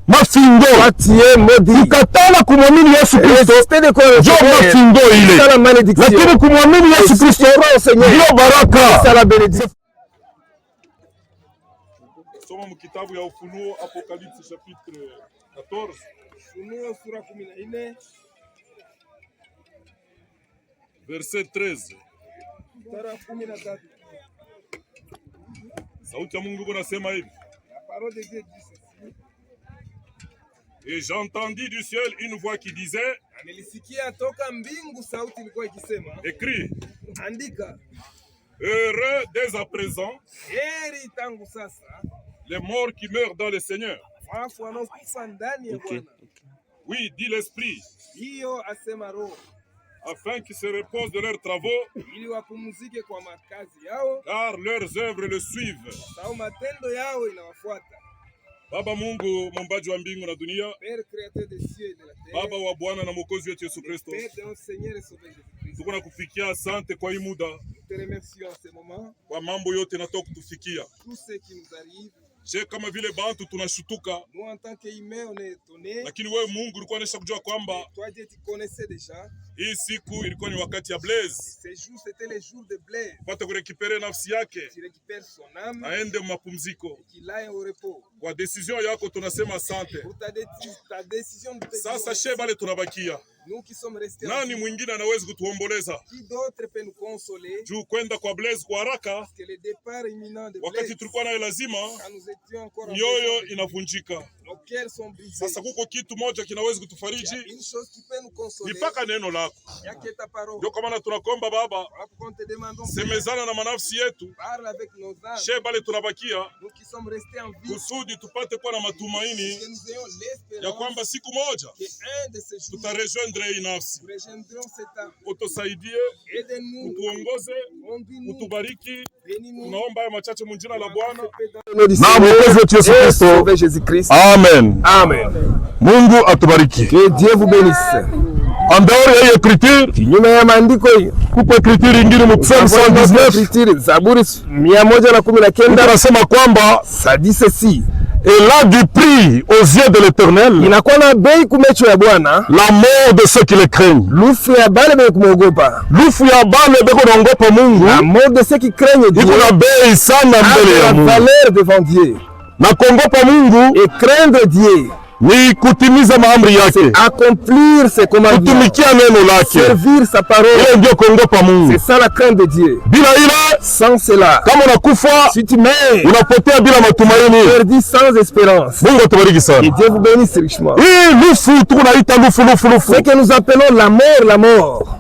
mafindo ukatala kumwamini Yesu Kristo ndio mafindo ile, lakini kumwamini Yesu Kristo ndio baraka. Soma mkitabu ya Ufunuo, Apocalypse chapitre 14. Ufunuo sura 14 verset 13. Sauti ya Mungu inasema hivi. Et j'entendis du ciel une voix qui disait, écrit, heureux dès à présent les morts qui meurent dans le Seigneur. Okay. Oui, dit l'Esprit, afin qu'ils se reposent de leurs travaux, car leurs œuvres le suivent. Baba Mungu, muumbaji wa mbingu na dunia, Baba wa Bwana na Mwokozi wetu Yesu Kristo, tuko na kufikia asante kwa hii muda, kwa mambo yote natoka kutufikia. Je, kama vile bantu tunashutuka, lakini wewe Mungu ulikuwa unaisha kujua kwamba hii siku ilikuwa ni wakati ya Blaise pata kurekipere nafsi yake aende mapumziko. Kwa decision yako tunasema asante. Sasa she bale tunabakia, nani mwingine anaweza kutuomboleza juu kwenda kwa Blaise kwa haraka wakati tulikuwa nayo lazima? Mioyo inavunjika. Sasa kuko kitu moja kinaweza kutufariji, nipaka neno lako. Ndio kwa maana tunakomba Baba, semezana na manafsi yetu, she bale tunabakia, kusudi tupate kuwa na matumaini ya kwamba siku moja tutarejoindre hii nafsi. Utusaidie, utuongoze, utubariki. Tunaomba haya machache mjina la Bwana na Mwokozi wetu Yesu Kristo. Amen. Amen. Mungu atubariki. Que Dieu vous bénisse. En dehors ya écriture, kinyume ya maandiko hiyo, kuko écriture ingine mu Psalm 119, Zaburi 119 inasema kwamba ça dit ceci: et là du prix aux yeux de l'Éternel, inakuwa na bei kumecho ya Bwana, la mort de ceux qui le craignent. Lufu ya bale be kumwogopa, lufu ya bale be kuogopa Mungu, la mort de ceux qui craignent Dieu, iko na bei sana mbele ya Mungu. La valeur devant Dieu. Na kuogopa Mungu et craindre Dieu ni kutimiza maamri yake, accomplir ses commandements, kutumikia neno lake, servir sa parole. Ile ndio kuogopa Mungu. C'est ça la crainte de Dieu. Bila ile, sans cela, kama unakufa, si tu meurs, unapotea bila matumaini, perdu sans espérance. Mungu atubariki sana. Et Dieu vous bénisse richement. Hii lufu tunaita lufu. Ce que nous appelons la mort.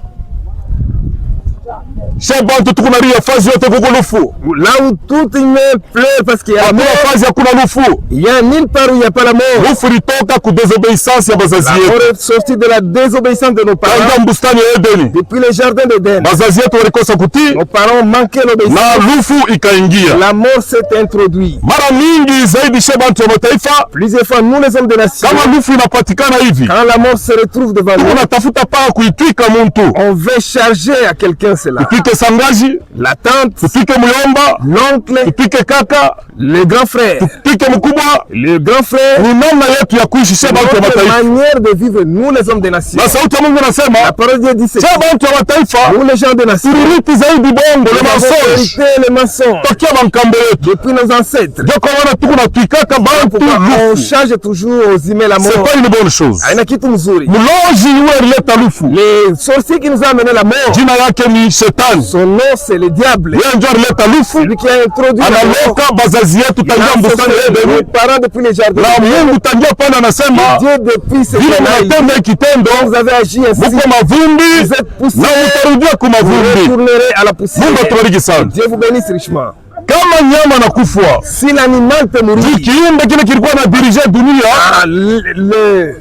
Shabantu tukunaria fazi yote kuko lufu. Là où tout il pleure parce qu'il y a la mort. Fazi hakuna lufu. Il y a nulle part où il n'y a pas la mort. Lufu litoka ku désobéissance ya bazazi yetu. La mort est sortie de la désobéissance de nos parents. Tangu bustani ya Edeni. Depuis le jardin d'Éden. Bazazi yetu walikosa kutii. Nos parents manquaient l'obéissance. Na lufu ikaingia. La mort s'est introduite. Mara mingi zaidi shabantu ya mataifa. Plusieurs fois nous les hommes de nation. Kama lufu inapatikana hivi. Quand la mort se retrouve devant nous. Tunatafuta pa kuitwika mtu. On veut charger à quelqu'un cela. Tupike sangaji, la tante, tupike muyomba, l'oncle, tupike kaka, le grand frère, tupike mkubwa, le grand frère. Ni namna yetu ya kuishi shaba watu wa mataifa. Manière de vivre nous les hommes de nation. Na sauti ya Mungu nasema, la parole de Dieu dit c'est shaba watu wa mataifa, nous les gens de nation. Turiti zaidi bongo le mensonge. Les mensonges. Tokia bankambo yetu. Depuis nos ancêtres. Ndio kwa maana tuko na tuikaka bantu on change toujours aux emails la mort. C'est pas une bonne chose. Haina kitu mzuri. Mlozi yule leta lufu. Les sorciers qui nous a amené la mort. Jina yake ni Shetani. Son nom c'est le diable. Yeye ndio alileta lufu. Lui qui a introduit analoka bazazi yetu tangia bustani ya Edeni. Parents depuis les jardins. Na Mungu tangia pale anasema Dieu depuis ce temps kitendo vous avez agi ainsi. Mko mavumbi. Vous êtes poussés. Na mtarudia kwa mavumbi. Vous retournerez à la poussière. Mungu atubariki sana. Dieu vous bénisse richement. Kama nyama na kufwa, si l'animal peut mourir, kiumbe kile kilikuwa na dirige dunia,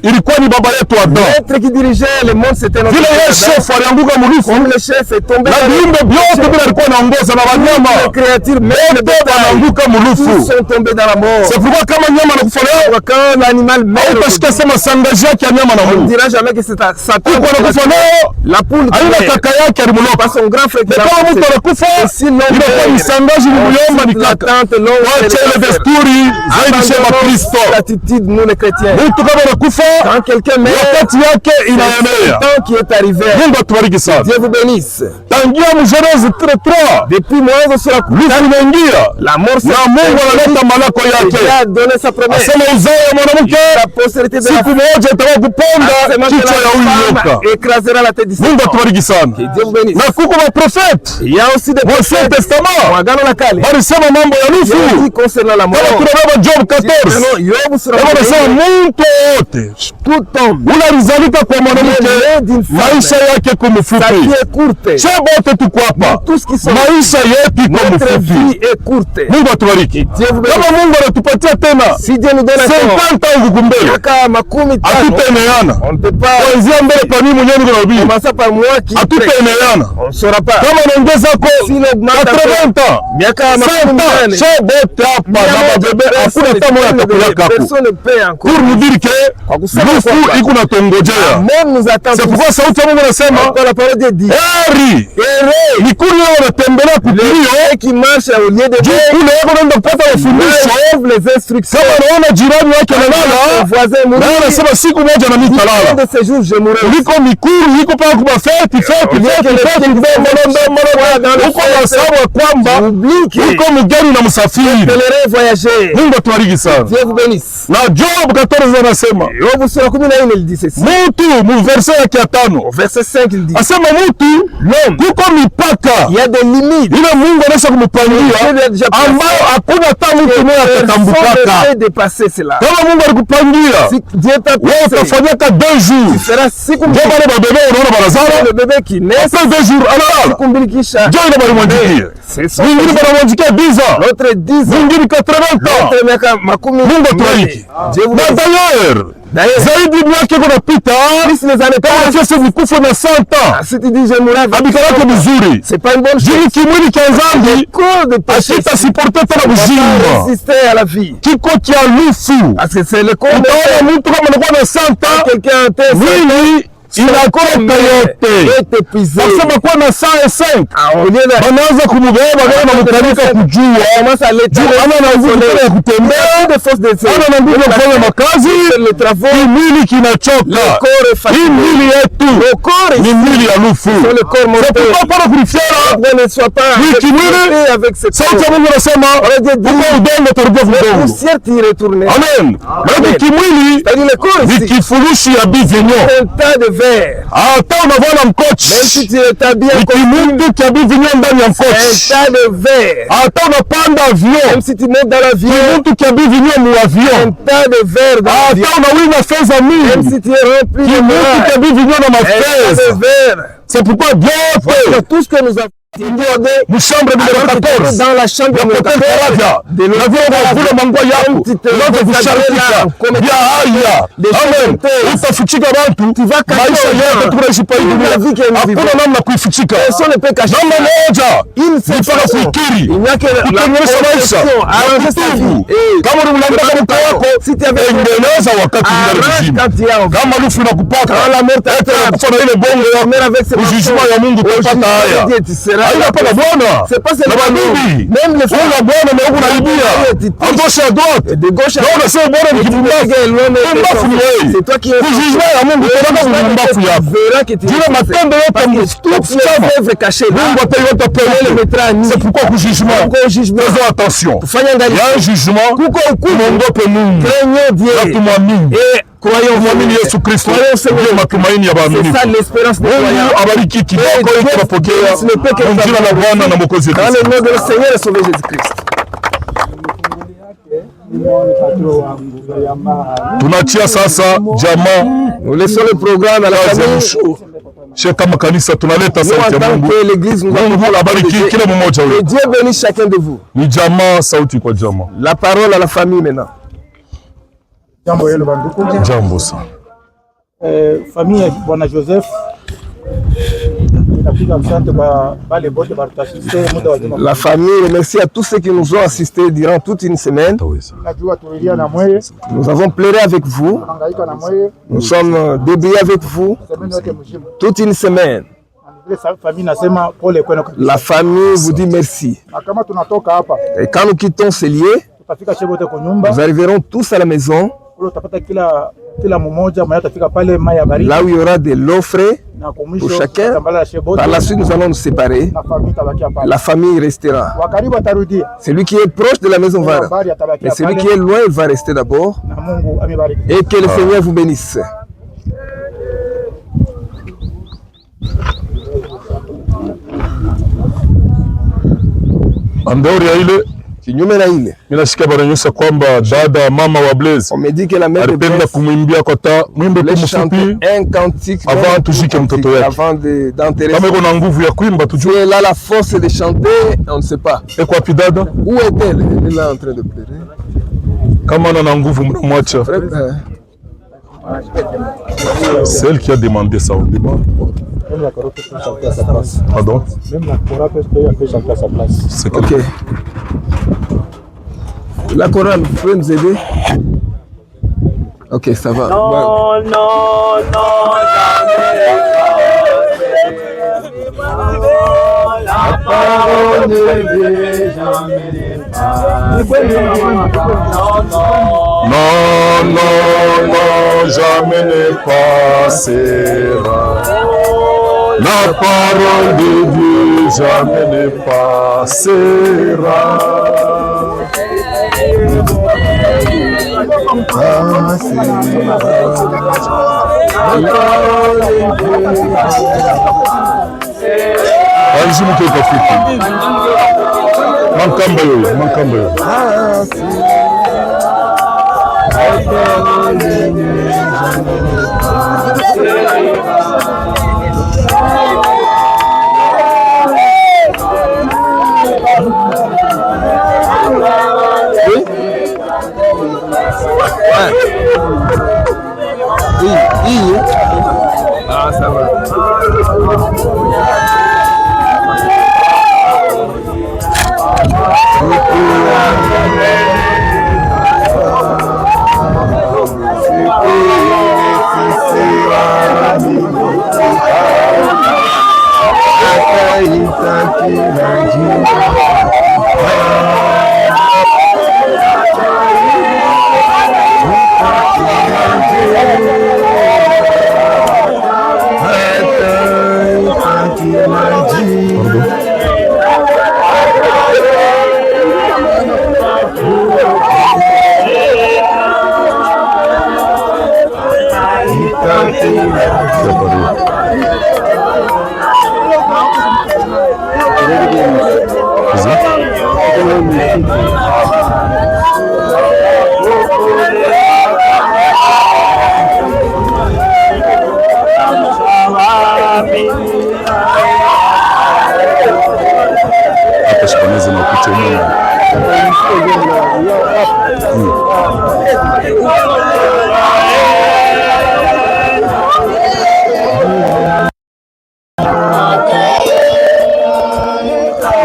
ilikuwa ni baba yetu Adam. L'être qui dirigeait le monde c'était notre père. Vile chef alianguka mulufu, comme le chef est tombé, na viumbe vyote bila alikuwa anaongoza na wanyama, les créatures même les bétail wanaanguka mulufu, tous sont tombés dans la mort. C'est pourquoi kama nyama na kufwa leo, quand l'animal meurt, utasikia sema sangaji yake ya nyama na Mungu. On dira jamais que c'est Satan. Kwa kufa leo, la poule aina kaka yake alimuloka, son grand frère. Kama mtu anakufa, inakuwa ni sangaji kuyomba ni kaka. Wacha ile desturi zaidi shema Kristo. L'attitude nous les chrétiens. Mtu kama anakufa Quand quelqu'un meurt, wakati yake inaenea. le temps qui est arrivé. Mungu atubariki sana. Dieu vous bénisse. Tangia Mgenezi 3:3 Depuis mwanzo sura lufu inaingia la mort na Mungu analeta malako il yake. a donné sa promesse. Asema uzao wa mwanamke La postérité de la siku moja itakuwa kuponda kichwa ya huyu nyoka. femme écrasera la tête du Mungu serpent. atubariki sana. Que Dieu vous bénisse. Na kuko maprofeti Il y a aussi des Ancien Testament Agano la Kale. walisema mambo ya Dieu lufu. dit concernant la mort. Kama tunabeba Job 14 Yobu sura kama nasema mtu wote tout homme ule alizalika kwa mwanamke d'une femme, maisha yake sa kumfupi. vie est courte. Bote tuko hapa, Tous qui sont maisha yetu iko notre vie mfupi. est courte. Mungu atubariki. Dieu vous bénisse. Kama Mungu anatupatia tena Si Dieu nous donne encore 50 ans huku mbele, miaka makumi tano, hatutaeneana. on ne peut pas Kuanzia mbele pa mimi mwenyewe niko nabii, commencer par moi qui hatutaeneana. on ne saura pas. Kama naongeza ko Si l'augmente 80 ans, miaka 100 makumi ans, nane, chez bote hapa na mabebe hakuna hata moja atakuya kako. personne ne paie encore. Pour nous dire que kusema lufu kwamba iko natongojea. Même nous attend C'est tous. pourquoi sauti ya Mungu nasema Encore la parole de Dieu. heri ni kule wao wanatembelea kutilio Ceux qui marchent au lieu de juu kule wao wanaenda kupata mafundisho. suivre les instructions. Kama anaona jirani yake Mon analala, voisin na mourir. anasema siku moja na mimi Un nitalala. de ces jours, je mourrai. Liko mikuru, liko paka kuba feti huko masabu ya kwamba huko mgeni na msafiri. Pèlerin voyager. Mungu atubariki sana. Dieu vous bénisse. Na Job 14 anasema Yobu sura 14 il dit ceci. mtu mu verse yake ya 5 Au verset 5 il dit asema mtu kuko mipaka il y a des limites. ile Mungu anaweza kumpangia ambayo hakuna hata mtu mmoja atatambukaka. Personne ne peut dépasser cela. Kama Mungu alikupangia Si Dieu t'a wewe placé, utafanyaka 2 jours. sera siku Ndio mbili. wale babebe unaona barazana Le bébé qui naît, après 2 jours analala. siku mbili kisha. Ndio ile balimwandikia. C'est ça. Mwingine balimwandikia 10 ans. L'autre 10 ans. Mwingine 80 ans. L'autre miaka makumi Mungu nane. atubariki. Dieu vous Na bénisse. d'ailleurs zaidi miaka iko napita Plus les années kama passent, kesho vikufa na 100 ans. si tu dis je mourrai avec Abikarake vizuri. c'est pas une bonne chose. Jini kimwili cha dhambi Cause de péché. asita siporte tena On va uzima. pas résister à la vie. Kiko cha lufu. Parce que c'est le corps de Utaona mtu kama anakuwa na 100 ans, quelqu'un en tête. mwili inakoka yote. est épuisé. Nasema kuwa na 105. Au lieu de Wanaanza kumubeba wanaenda namkanika kujua. commence à l'étirer. Ana na nguvu tena ya kutembea. de force de Ana na nguvu ya kufanya makazi. les travaux. Hii mwili Le kinachoka. corps est Hii fatigué. mwili yetu Le corps est ni mwili ya lufu. sur le corps mortel. Sasa para kulifiana. Ne sois pas kimwili, avec ce sauti ya corps. Mungu nasema huko udongo utarudia La udongo. poussière t'y retourner. Amen. Lakini kimwili C'est-à-dire le corps ni ici. kifurushi ya bivinyo. Un tas de verre. Hata unavona Même si mkochi tu établis un ni kimutu cha bivinyo ndani ya un mkochi. tas de verre. Hata unapanda avion Même si tu montes dans l'avion, kimutu cha bivinyo mu un avion. tas de verre dans l'avion. Hata unawina fedha Même mingi si tu es rempli de kimutu verre, cha bivinyo na un tas mafedha. de verre. C'est pourquoi Voilà vyote tout ce que nous avons demandé mshambre numéro 14 dans la chambre ya numéro Hotel 14. Faraja navyo vule mangwa yako unaanza kusharikisha vya haya. Amen. Utafichika bantu maisha yote tunaishi pa hii dunia, hakuna namna kuifichika. Personne ne peut cacher. Namna moja Il ni se mpaka kuikiri, Il n'y a que la kutengeneza maisha arranger sa vie. Et kama ulimlambaka mke wako si tu avais endeleza wakati arrange ungana vizima. quand tu es en Kama lufu inakupaka Quand la mort t'attrape, kufa na ile bongo ya mère avec ses ujijima ya Mungu utapata haya. tu seras Haina paka bwana. C'est pas Na seulement mabibi. même les femmes. Unga bwana na huku naibia. A gauche à droite. De gauche à Naona sio bwana ni kibumbafu. Kibumbafu ni wewe. C'est toi qui es Kujijima ya Mungu kutoka kibumbafu yako. verras que tu Jina matendo yote msichana. œuvres cachées là. Mungu ataiweka pembeni. C'est pourquoi kujijima. Pourquoi au jugement? Faisons attention. Fanya Il y ndani. a un jugement. Kuko hukumu. Muogope Mungu. Craignons Dieu. Na tumwamini. Et croyons Tumwamini Yesu Kristo. Croyons Ndio matumaini ya C'est waaminifu. ça l'espérance des Mungu croyants. abariki kiboko hiki tunapokea. Kwa jina la Bwana na Mwokozi Dans Yesu. le nom de notre Seigneur et Sauveur Jésus-Christ. Tunachia sasa jamaa Nous laissons le programme à la kazi ya famille. mwisho. Sheikh kama kanisa tunaleta Nous, sauti en ya tant Mungu. que l'Église, nous Mungu avons abariki kila mmoja que wetu. Dieu bénisse chacun de vous. Ni jamaa, sauti kwa jamaa. La parole à la famille maintenant. Jambo yenu banduku. Jambo sana. Familia ya Bwana Joseph inapiga asante kwa wale wote walitusaidia muda wa juma. La famille remercie à tous ceux qui nous ont assistés durant toute une semaine. Najua tulilia na mweye, Nous avons pleuré avec vous. hangaika na mweye, Nous sommes débrouillés avec vous semeni yote mzima. toute une semaine. La famille vous dit merci. Et quand nous quittons ces lieux, nous arriverons tous à la maison, là où il y aura de l'eau frais pour chacun. Par la suite, nous allons nous séparer. La famille restera. Celui qui est proche de la maison va. Mais celui qui est loin, il va rester d'abord. Et que le Seigneur vous bénisse. Andori ya ile kinyume na ile minasikia bananyusa kwamba dada mama wa Blaise on me dit que la mère de alipenda kumwimbia kota mwimbo tu mfupi un cantique avant tushike mtoto yake d'enterrer. Kama iko na nguvu ya kuimba tujue. Elle a la force de chanter, on ne sait pas. Et quoi puis dada? Où est-elle? Elle est là en train de pleurer. Kama ana nguvu mnamwacha. C'est elle qui a demandé ça au départ. Même la chorale peut chanter à sa place. Pardon? Même la chorale peut chanter à sa place. C'est ok. La chorale, vous pouvez nous aider? Ok, ça va. Non, non, non, la parole de Dieu, jamais non, non, non, jamais ne passera. La parole de Dieu jamais ne passera. Allez-y, montez ta fille. Mankamba yo, mankamba yo. Ah, ça va.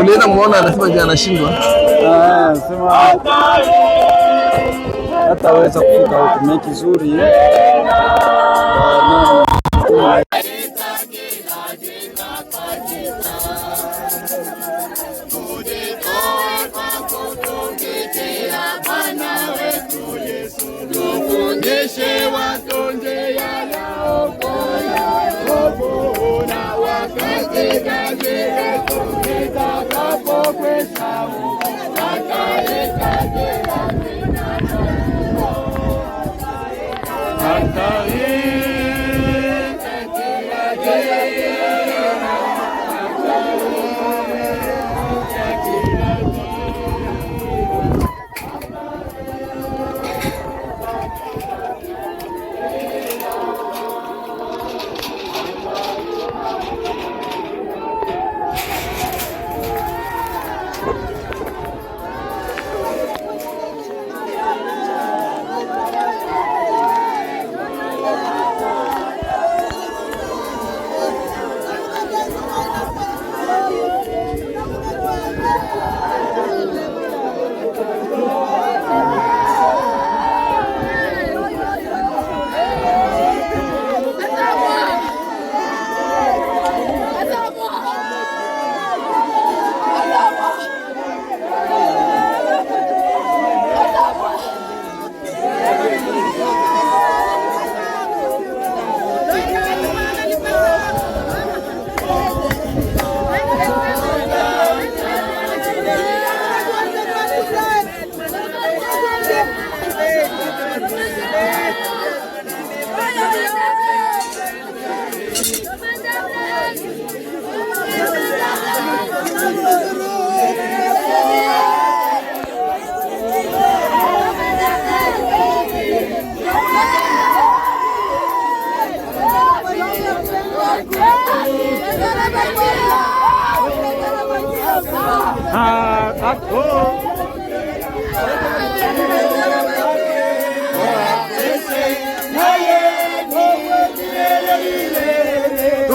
Ulienda muona anasema je, anashindwa? Sema hataweza kufika huko, mechi nzuri.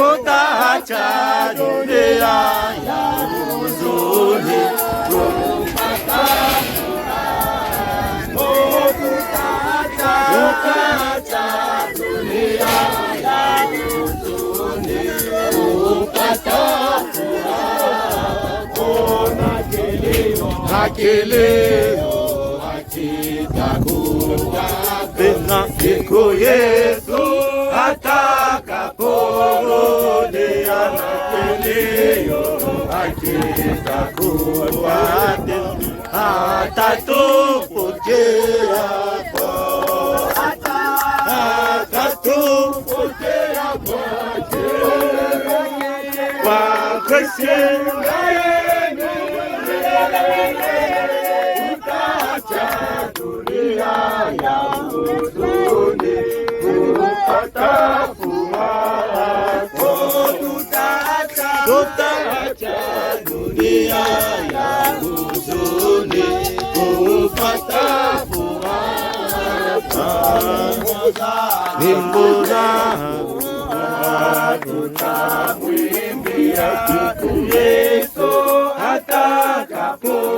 tutaacha dunia ya huzuni, tutapata tutaacha dunia ya huzuni, kupata furaha, kilio hakitakuwa tena siku Yesu atakaporudi, na kilio hakitakuwa tena, atatupokea kwa Kristo. Tutaacha dunia ya huzuni, kupata furaha, tutaacha dunia ya huzuni, kupata furaha, mbona tutamwimbia Yesu atakaporudi.